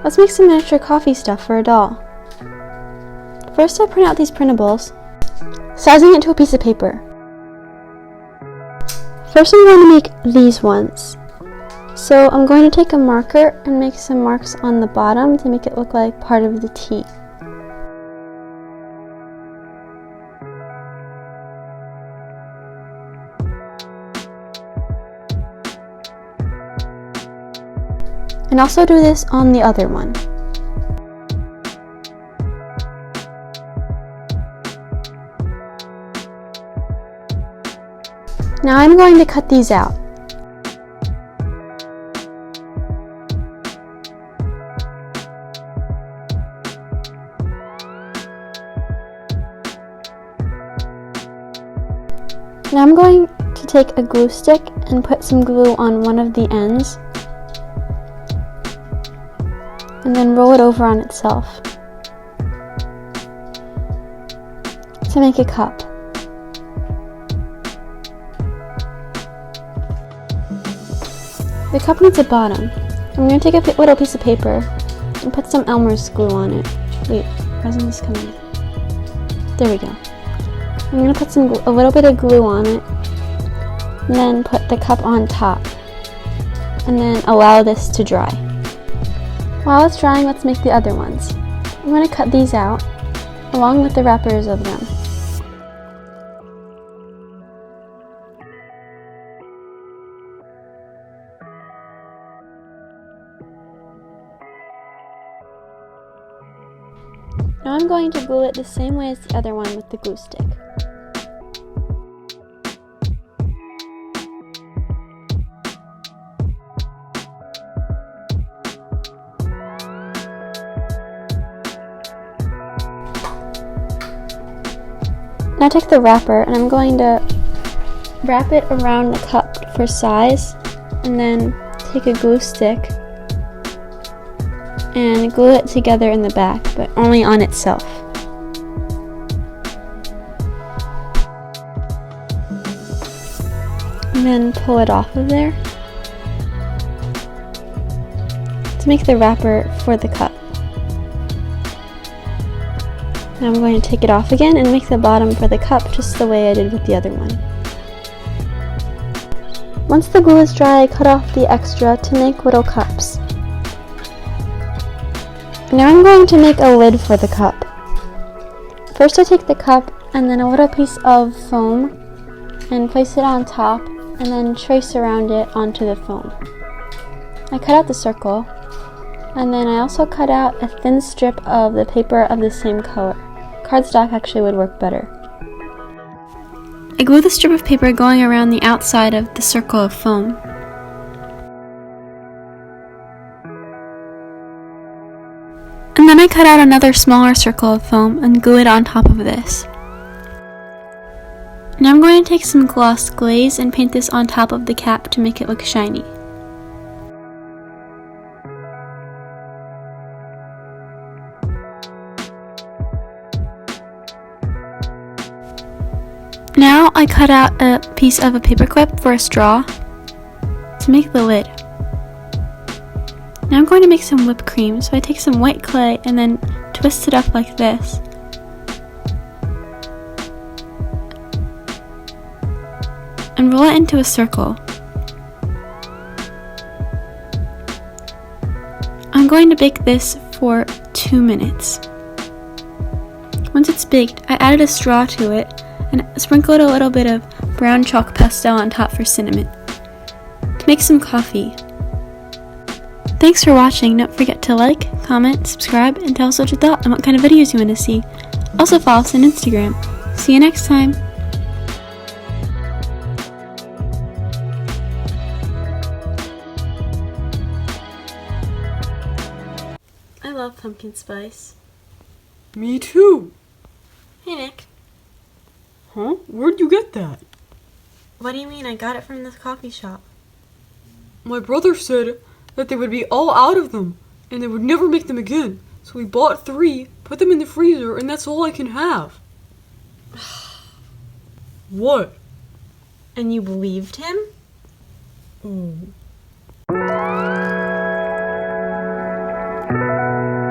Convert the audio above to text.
Let's make some miniature coffee stuff for a doll. First, I print out these printables, sizing it to a piece of paper. First, I'm going to make these ones. So I'm going to take a marker and make some marks on the bottom to make it look like part of the T. And also do this on the other one. Now I'm going to cut these out. Now I'm going to take a glue stick and put some glue on one of the ends, and then roll it over on itself to make a cup. The cup needs a bottom. I'm going to take a little piece of paper and put some Elmer's glue on it. Wait, why isn't this coming? There we go. I'm going to put a little bit of glue on it, and then put the cup on top, and then allow this to dry. While it's drying, let's make the other ones. I'm going to cut these out, along with the wrappers of them. Now I'm going to glue it the same way as the other one with the glue stick. Now take the wrapper and I'm going to wrap it around the cup for size, and then take a glue stick and glue it together in the back, but only on itself. And then pull it off of there to make the wrapper for the cup. Now I'm going to take it off again and make the bottom for the cup just the way I did with the other one. Once the glue is dry, I cut off the extra to make little cups. Now I'm going to make a lid for the cup. First I take the cup and then a little piece of foam and place it on top, and then trace around it onto the foam. I cut out the circle, and then I also cut out a thin strip of the paper of the same color. Cardstock actually would work better. I glue the strip of paper going around the outside of the circle of foam. And then I cut out another smaller circle of foam and glue it on top of this. Now I'm going to take some gloss glaze and paint this on top of the cap to make it look shiny. Now I cut out a piece of a paper clip for a straw to make the lid. Now I'm going to make some whipped cream, so I take some white clay and then twist it up like this. And roll it into a circle. I'm going to bake this for 2 minutes. Once it's baked, I added a straw to it and sprinkled a little bit of brown chalk pastel on top for cinnamon to make some coffee. Thanks for watching. Don't forget to like, comment, subscribe, and tell us what you thought and what kind of videos you want to see. Also follow us on Instagram. See you next time. I love pumpkin spice. Me too. Hey Nick. Huh? Where'd you get that? What do you mean? I got it from this coffee shop. My brother said that they would be all out of them, and they would never make them again. So we bought 3, put them in the freezer, and that's all I can have. What? And you believed him? Oh. Bye.